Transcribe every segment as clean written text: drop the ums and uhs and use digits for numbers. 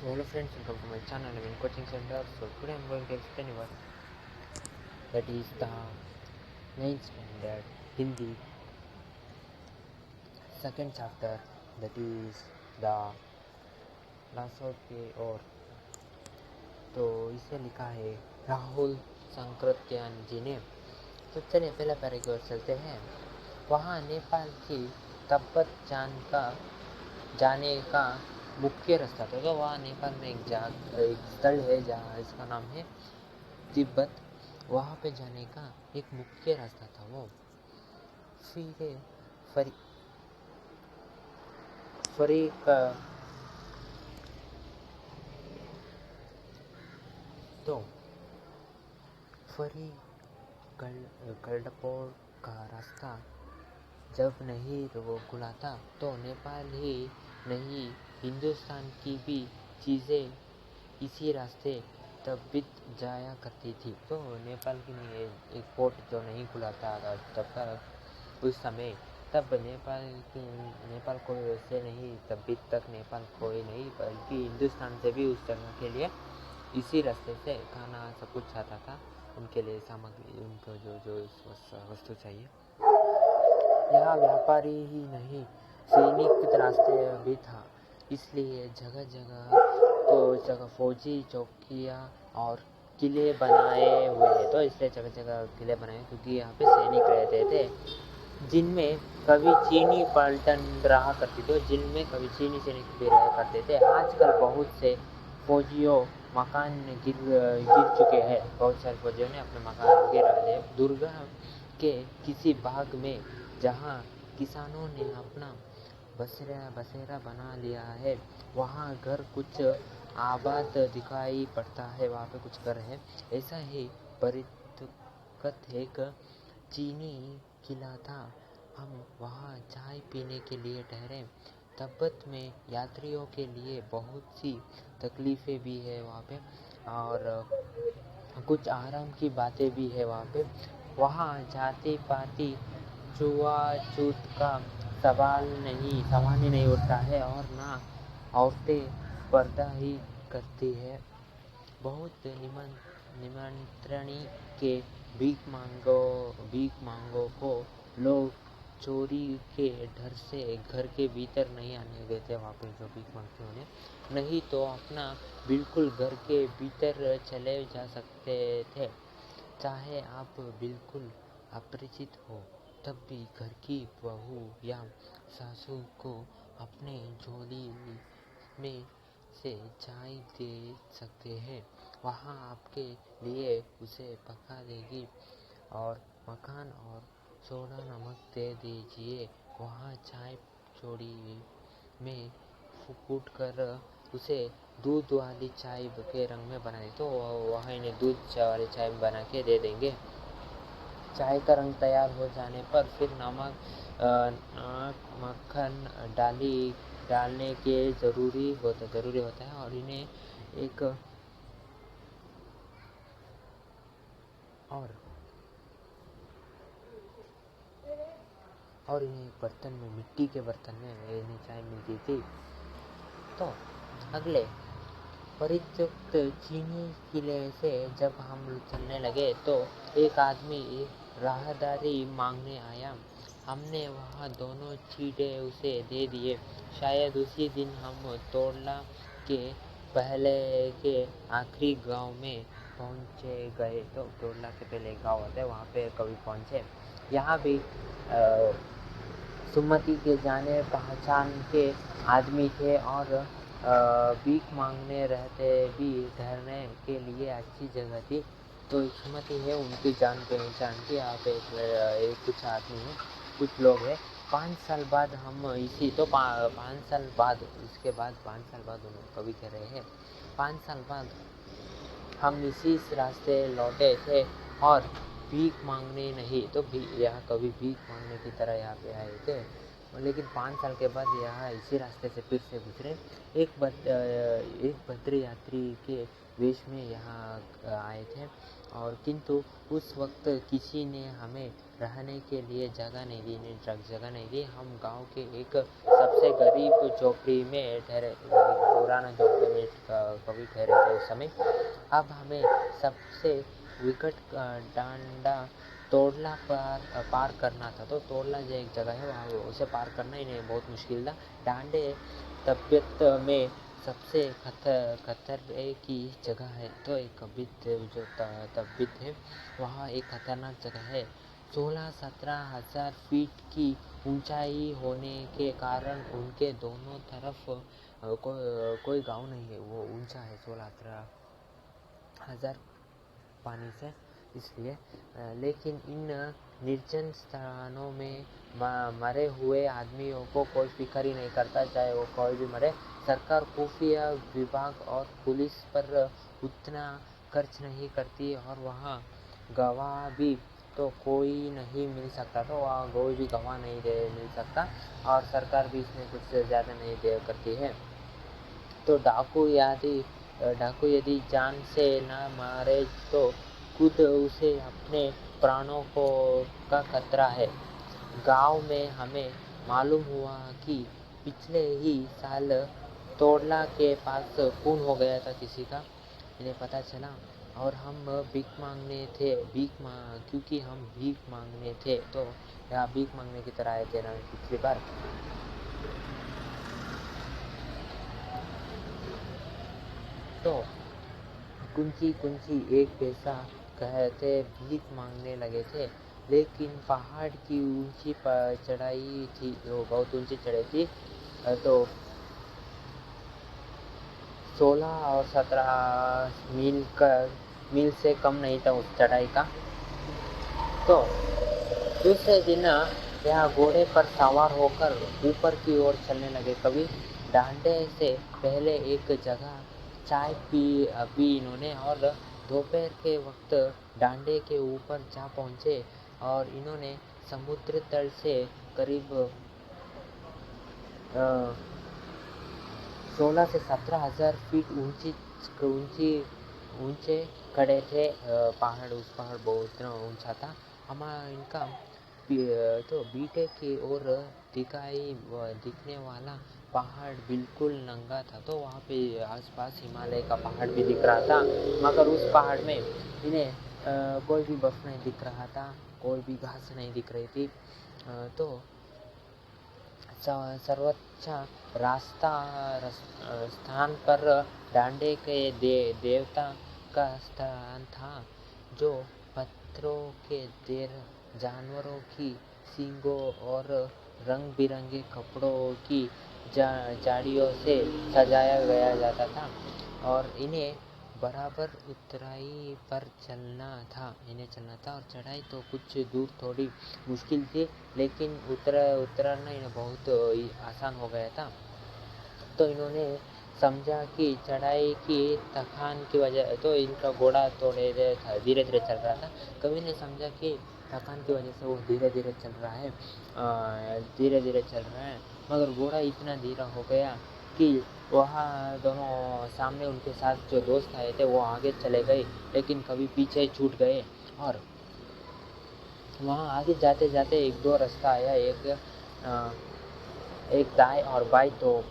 So hello friends, welcome to my channel. I'm in coaching center. So today I'm going to explain you what that is the 9th standard Hindi second chapter, that is the lasso के और। तो इसे लिखा है राहुल संकृत्यान जी ने। तो चलिए पहला पैरा की ओर चलते हैं। वहाँ नेपाल की तिब्बत जाने का मुख्य रास्ता था। तो वहाँ नेपाल में एक स्थल है जहाँ इसका नाम है तिब्बत। वहाँ पे जाने का एक मुख्य रास्ता था वो। फरी गल्डपोर का रास्ता जब नहीं वो खुला था तो नेपाल ही नहीं हिंदुस्तान की भी चीज़ें इसी रास्ते तब बीत जाया करती थी। तो नेपाल की नहीं एक पोर्ट जो नहीं खुला था तब तक उस समय, तब नेपाल कोई वैसे नहीं, तब बीत तक नेपाल कोई नहीं बल्कि हिंदुस्तान से भी उस जगह के लिए इसी रास्ते से खाना सब कुछ आता था। उनके लिए सामग्री, उनको जो वस्तु चाहिए। यहाँ व्यापारी ही नहीं सैनिक रास्ते भी था, इसलिए जगह जगह फौजी चौकियाँ और किले बनाए हुए हैं। तो इसलिए जगह जगह किले बनाए क्योंकि यहाँ पे सैनिक रहते थे, जिनमें कभी चीनी पलटन रहा करती थी, जिनमें कभी चीनी सैनिक भी रहा करते थे। आजकल बहुत से फौजियों मकान गिर चुके हैं। बहुत सारे फौजियों ने अपने मकान गिरा लिए। दुर्ग के किसी भाग में जहाँ किसानों ने अपना बसेरा बना लिया है, वहाँ घर कुछ आबाद दिखाई पड़ता है, वहाँ पे कुछ घर है। ऐसा ही परितकत एक चीनी किला था। हम वहाँ चाय पीने के लिए ठहरे। तिब्बत में यात्रियों के लिए बहुत सी तकलीफ़ें भी है वहाँ पे, और कुछ आराम की बातें भी है वहाँ पे। वहाँ जाति पाति छुआछूत का सवाल ही नहीं उठता है, और ना औरतें पर्दा ही करती है। बहुत निमंत्रणी के भीख मांगों को लोग चोरी के डर से घर के भीतर नहीं आने देते। वहाँ पे जो भीख मांगते उन्हें, नहीं तो अपना बिल्कुल घर के भीतर चले जा सकते थे। चाहे आप बिल्कुल अपरिचित हो, तब भी घर की बहू या सासू को अपने झोली में से चाय दे सकते हैं। वहाँ आपके लिए उसे पका देगी और मक्खन और सोडा नमक दे दीजिए। वहाँ चाय चोड़ी में कूट कर उसे दूध वाली चाय के रंग में बना दे, तो वहाँ इन्हें दूध वाली चाय बना के दे देंगे। चाय का रंग तैयार हो जाने पर फिर नमक मक्खन डालने के ज़रूरी होता है, और इन्हें एक बर्तन में, मिट्टी के बर्तन में इन्हें चाय मिलती थी। तो अगले परित्यक्त चीनी किले से जब हम चलने लगे तो एक आदमी राहदारी मांगने आया। हमने वहाँ दोनों चीटे उसे दे दिए। शायद उसी दिन हम तोड़ला के पहले के आखिरी गांव में पहुँचे गए। तो तोड़ला के पहले गांव होता है, वहाँ पे कभी पहुँचे। यहाँ भी सुमति के जाने पहचान के आदमी थे, और भीख मांगने रहते भी ठहरने के लिए अच्छी जगह थी। तो सुमति है, उनकी जान पहचान की यहाँ पे कुछ आदमी है, कुछ लोग हैं। 5 साल बाद हम इसी, तो 5 साल बाद, इसके बाद 5 साल बाद उन्होंने कभी कह रहे हैं 5 साल बाद हम इसी रास्ते लौटे थे और भीख मांगने नहीं, तो यहाँ कभी भीख मांगने की तरह यहाँ पे आए थे। लेकिन 5 साल के बाद यहाँ इसी रास्ते से फिर से गुजरे। एक भद्र यात्री के वेश में यहाँ आए थे। और किंतु उस वक्त किसी ने हमें रहने के लिए जगह नहीं दी। हम गांव के एक सबसे गरीब झोपड़ी में ठहरे, पुराना झोपड़ी में कभी ठहरे थे उस समय। अब हमें सबसे विकट डांडा तोड़ला पार करना था। तो तोड़ला जो एक जगह है वहाँ उसे पार करना ही नहीं बहुत मुश्किल था। डांडे तबियत में सबसे खतरे की जगह है। तो एक कबित जो तबियत है वहाँ एक खतरनाक जगह है। 16-17 हज़ार फीट की ऊंचाई होने के कारण उनके दोनों तरफ कोई गांव नहीं है। वो ऊंचा है 16-17 हज़ार पानी से, इसलिए। लेकिन इन निर्जन स्थानों में मरे हुए आदमियों को कोई फिक्र ही नहीं करता, चाहे वो कोई भी मरे। सरकार खुफिया विभाग और पुलिस पर उतना खर्च नहीं करती और वहाँ गवाह भी तो कोई नहीं मिल सकता, तो वहाँ कोई भी गवाह नहीं मिल सकता और सरकार भी इसमें कुछ ज़्यादा नहीं करती है। तो डाकू यदि जान से न मारे तो खुद उसे अपने प्राणों का खतरा है। गांव में हमें मालूम हुआ कि पिछले ही साल तोड़ला के पास खून हो गया था किसी का, इन्हें पता चला और हम क्योंकि हम भीख मांगने थे, तो यहाँ भीख मांगने की तरह आए थे ना पिछली बार। तो कुंची एक पैसा कहते भीख मांगने लगे थे, लेकिन पहाड़ की ऊंची चढ़ाई थी, वो बहुत ऊंची चढ़ाई थी। तो 16 और 17 मील से कम नहीं था उस चढ़ाई का। तो दूसरे दिन यहाँ घोड़े पर सवार होकर ऊपर की ओर चलने लगे। कभी डांडे से पहले एक जगह चाय पी इन्होंने और दोपहर के वक्त डांडे के ऊपर जा पहुँचे और इन्होंने समुद्र तल से करीब 16 से 17 हज़ार फीट ऊंचे खड़े थे। उस पहाड़ बहुत ऊंचा था। इनका तो बीटे की ओर दिखने वाला पहाड़ बिल्कुल नंगा था। तो वहाँ पे आसपास हिमालय का पहाड़ भी दिख रहा था, मगर उस पहाड़ में इन्हें कोई भी बर्फ नहीं दिख रहा था, कोई भी घास नहीं दिख रही थी। तो सर्वोच्च स्थान पर डांडे के देवता का स्थान था, जो पत्थरों के जानवरों की सींगों और रंग बिरंगे कपड़ों की जाड़ियों से सजाया गया जाता था और इन्हें बराबर ऊंचाई पर चलना था और चढ़ाई तो कुछ दूर थोड़ी मुश्किल थी, लेकिन उतरना इन्हें बहुत आसान हो गया था। तो इन्होंने समझा कि चढ़ाई की थकान की वजह, तो इनका घोड़ा थोड़े धीरे धीरे चल रहा था। कवि ने समझा कि थकान की वजह से वो धीरे धीरे चल रहा है, मगर घोड़ा इतना धीरा हो गया कि वहाँ दोनों सामने उनके साथ जो दोस्त आए थे वो आगे चले गए, लेकिन कभी पीछे छूट गए। और वहाँ आगे जाते जाते एक दो रास्ता आया, एक दाएं और बाएं। तो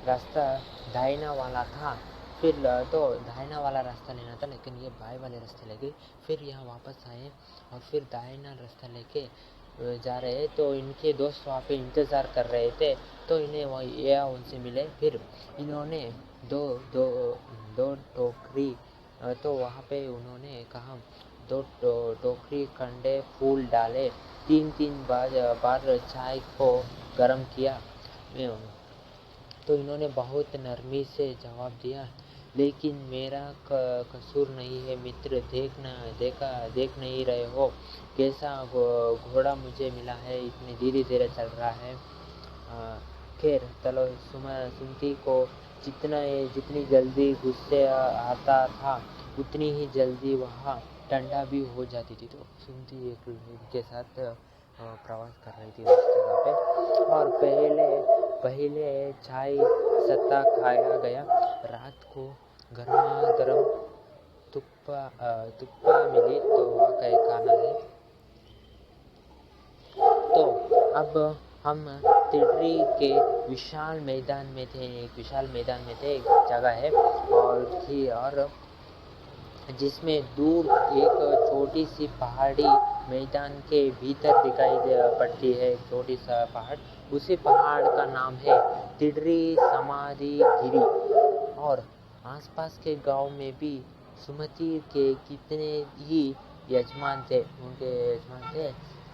रास्ता दाहिना वाला था, फिर तो दाहिना वाला रास्ता लेना था, लेकिन ये बाएं वाले रास्ते ले गए। फिर यहाँ वापस आए और फिर दाहिना रास्ता लेके जा रहे। तो इनके दोस्त वहाँ पे इंतज़ार कर रहे थे, तो इन्हें उनसे मिले। फिर इन्होंने दो टोकरी, तो वहाँ पे उन्होंने कहा 2 टोकरी कंडे फूल डाले, 3 बार चाय को गर्म किया। तो इन्होंने बहुत नरमी से जवाब दिया, लेकिन मेरा कसूर नहीं है मित्र, देख नहीं रहे हो कैसा घोड़ा मुझे मिला है, इतनी धीरे धीरे चल रहा है। खैर चलो, सुमति को जितनी जल्दी गुस्से आता था उतनी ही जल्दी वहाँ ठंडा भी हो जाती थी। तो सुमति एक के साथ प्रवास कर रही थी उस जगह पे, और पहले चाय सत्ता खाया गया। रात को गर्मा गर्म तुप्पा मिली तो वह कहे खाना है। तो अब हम तिडरी के विशाल मैदान में थे। एक जगह है और जिसमें दूर एक छोटी सी पहाड़ी मैदान के भीतर दिखाई पड़ती है। छोटी सा पहाड़, उसी पहाड़ का नाम है तिडरी समाधि गिरी। और आसपास के गांव में भी सुमति के कितने ही यजमान थे।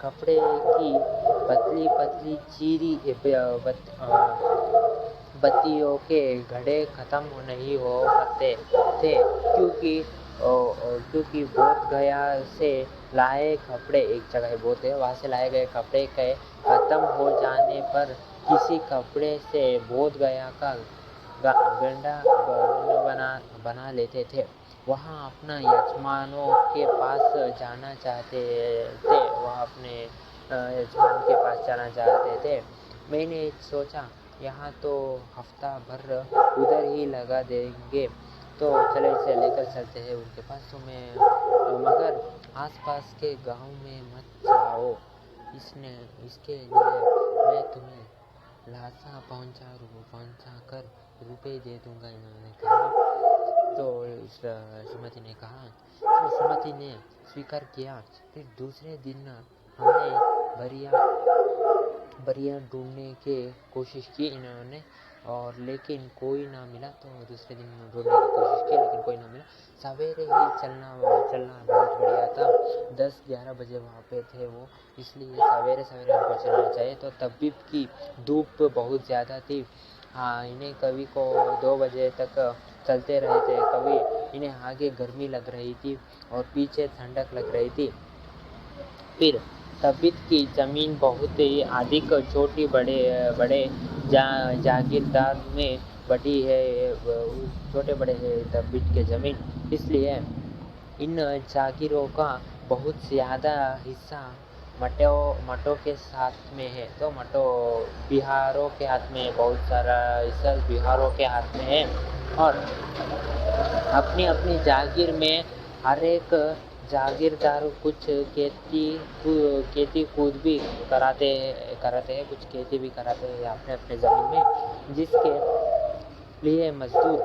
कपड़े की पतली पतली चीरी बत्तियों के घड़े खत्म नहीं हो सकते थे, क्योंकि बोध गया से लाए कपड़े, एक जगह है बोध गया, वहाँ से लाए गए कपड़े के खत्म हो जाने पर किसी कपड़े से बोध गया का गंडा बना लेते थे। वहाँ अपना यजमानों के पास जाना चाहते थे। मैंने सोचा यहाँ तो हफ्ता भर उधर ही लगा देंगे, तो चले इसे लेकर चलते हैं उनके पास। मगर आसपास के गांव में मत जाओ, इसके लिए मैं तुम्हें लासा पहुंचा कर रुपए दे दूंगा, इन्होंने कहा। तो सुमति ने कहा, तो सुमति ने स्वीकार किया। फिर दूसरे दिन हमने बरिया ढूंढने की कोशिश की इन्होंने, और लेकिन कोई ना मिला। तो दूसरे दिन ढूंढने की कोशिश की, लेकिन कोई ना मिला। सवेरे ही चलना बहुत बढ़िया था। 10-11 बजे वहाँ पे थे वो, इसलिए सवेरे हमको चलना चाहिए। तो तभी की धूप बहुत ज़्यादा थी। इन्हें कभी को 2 बजे तक चलते रहे थे, कभी इन्हें आगे गर्मी लग रही थी और पीछे ठंडक लग रही थी। फिर तबीत की ज़मीन बहुत ही अधिक छोटी बड़े जागीरदार में बटी है। छोटे बड़े है तबीत के ज़मीन, इसलिए इन जागीरों का बहुत ज़्यादा हिस्सा मठों के साथ में है। तो बिहारों के हाथ में, बहुत सारा हिस्सा बिहारों के हाथ में है। और अपनी जागीर में हर एक जागीरदार कुछ खेती कूद भी कराते हैं, कुछ खेती भी कराते हैं अपने ज़मीन में, जिसके लिए मजदूर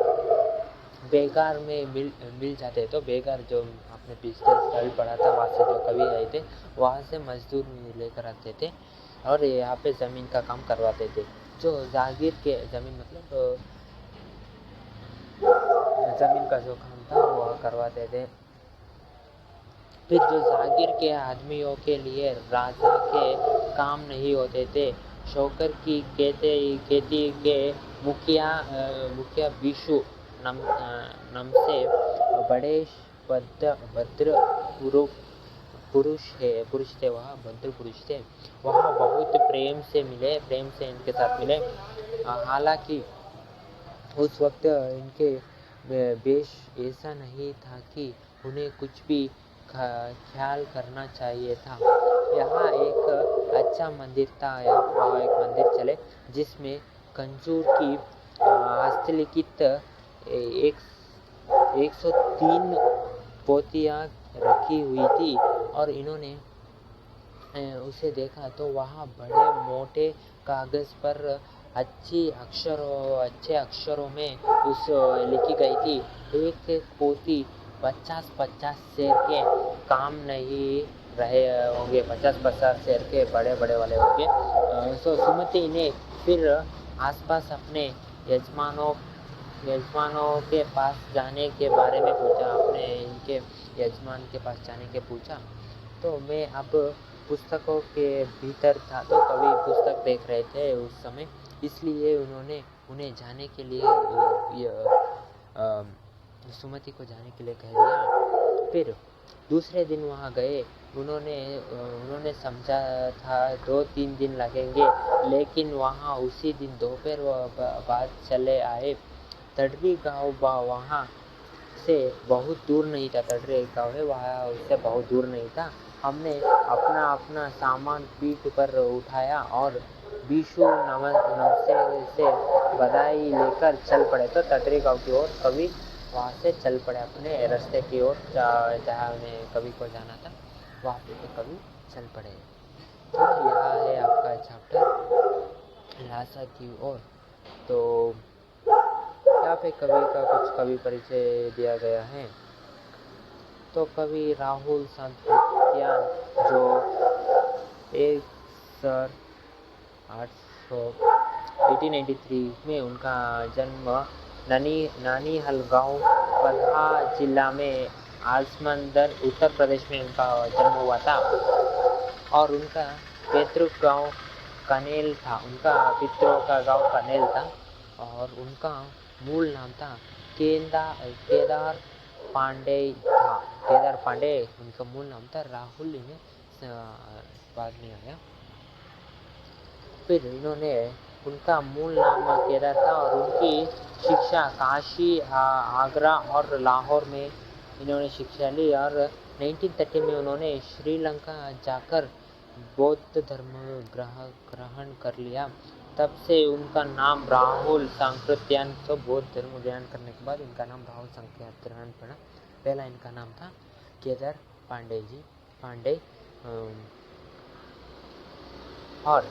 बेकार में मिल जाते हैं। तो बेकार जो आपने पिछले साल पढ़ा था, वहाँ से जो कवि आए थे, वहाँ से मजदूर लेकर आते थे और यहाँ पे ज़मीन का काम करवाते थे। जो जागीर के ज़मीन मतलब ज़मीन का जो काम था वह करवाते थे। फिर जो जागीर के आदमियों के लिए राजा के काम नहीं होते थे। शौकर की खेती के मुखिया विशु नाम से बड़े भद्र पुरुष थे। वह भद्र पुरुष थे। वहाँ बहुत प्रेम से इनके साथ मिले। हालांकि उस वक्त इनके वेश ऐसा नहीं था कि उन्हें कुछ भी ख्याल करना चाहिए था। यहाँ एक अच्छा मंदिर था। वहाँ एक मंदिर चले, जिसमें कंजूर की हस्तलिखित 103 पोथियाँ रखी हुई थी। और इन्होंने उसे देखा तो वहाँ बड़े मोटे कागज़ पर अच्छे अक्षरों में उस लिखी गई थी। एक पोथी 50-50 शेर के काम नहीं रहे होंगे, 50-50 शेर के बड़े वाले होंगे। तो सुमति ने फिर आसपास अपने यजमानों के पास जाने के बारे में पूछा। इनके यजमान के पास जाने के पूछा। तो मैं अब पुस्तकों के भीतर था, तो कवि पुस्तक देख रहे थे उस समय, इसलिए उन्हें जाने के लिए सुमति को जाने के लिए कह दिया। फिर दूसरे दिन वहाँ गए। उन्होंने समझा था 2-3 दिन लगेंगे, लेकिन वहाँ उसी दिन दोपहर बाद चले आए। तडरी गाँव वहाँ से बहुत दूर नहीं था। तडरी गाँव है, वहाँ उससे बहुत दूर नहीं था। हमने अपना सामान पीठ पर उठाया और विशु नमस्ते से बधाई लेकर चल पड़े। तो तडरी गाँव की ओर कवि वहाँ से चल पड़े अपने रास्ते की ओर जहाँ उन्हें कवि को जाना था, वहाँ पे कवि चल पड़े। तो यह है आपका चैप्टर लासा की ओर। तो यहाँ पे कवि का कुछ कवि परिचय दिया गया है। तो कवि राहुल सांकृत्यायन, जो 1893 में उनका जन्म नानीहाल गांव पदहा जिला में आसमंदर उत्तर प्रदेश में उनका जन्म हुआ था। और उनका पैतृक गांव कनेल था, उनका पितरों का गांव कनेल था। और उनका मूल नाम था केदार पांडे था। केदार पांडे उनका मूल नाम था। राहुल इन्हें बाद में आया। फिर इन्होंने उनका मूल नाम केदार था और उनकी शिक्षा काशी, आगरा और लाहौर में इन्होंने शिक्षा ली। और 1930 में उन्होंने श्रीलंका जाकर बौद्ध धर्म ग्रहण कर लिया। तब से उनका नाम राहुल सांकृत्यायन। तो बौद्ध धर्म ग्रहण करने के बाद इनका नाम राहुल सांकृत्यायन पड़ा। पहला इनका नाम था केदार पांडे और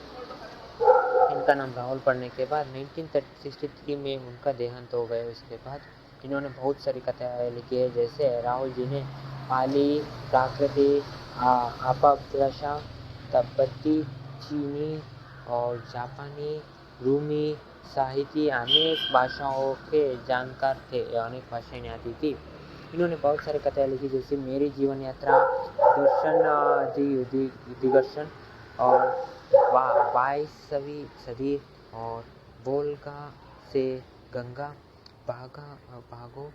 इनका नाम राहुल पढ़ने के बाद 1963 में उनका देहांत हो गया। उसके बाद इन्होंने बहुत सारी कथाएं लिखी है, जैसे राहुल जी ने पाली, प्राकृतिक, अपभाषा, तिब्बती, चीनी और जापानी, रूमी साहित्य, अनेक भाषाओं के जानकार थे, अनेक भाषाएं आती थी। इन्होंने बहुत सारी कथाएं लिखी, जैसे मेरी जीवन यात्रा, दर्शन दिग्दर्शन और 22वीं सदी और वोल्गा से गंगा, भागो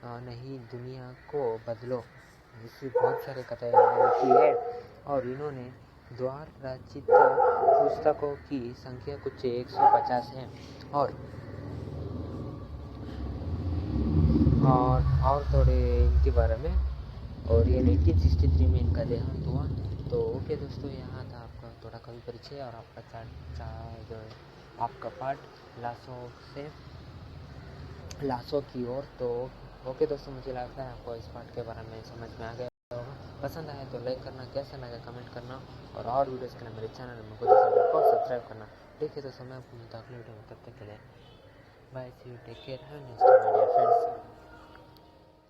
नहीं दुनिया को बदलो, इससे बहुत सारे कथाएं लिखी है। और इन्होंने द्वार रचित पुस्तकों की संख्या कुछ 150 है। और थोड़े इनके बारे में। और ये 1963 में इनका देहांत हुआ। तो ओके दोस्तों, यहाँ था आपका थोड़ा कवि परिचय और आपका पाठ लासो की ओर। तो ओके दोस्तों, मुझे लगता है आपको इस पाठ के बारे में समझ में आ गया होगा। पसंद आया तो लाइक करना, कैसा लगा कमेंट करना और वीडियोज़ के लिए मेरे चैनल में को सब्सक्राइब करना। ठीक है दोस्तों, मैं आपको मिलता हूँ अगले वीडियो में। तब तक के लिए bye, see you, take care, have a nice day my dear friends.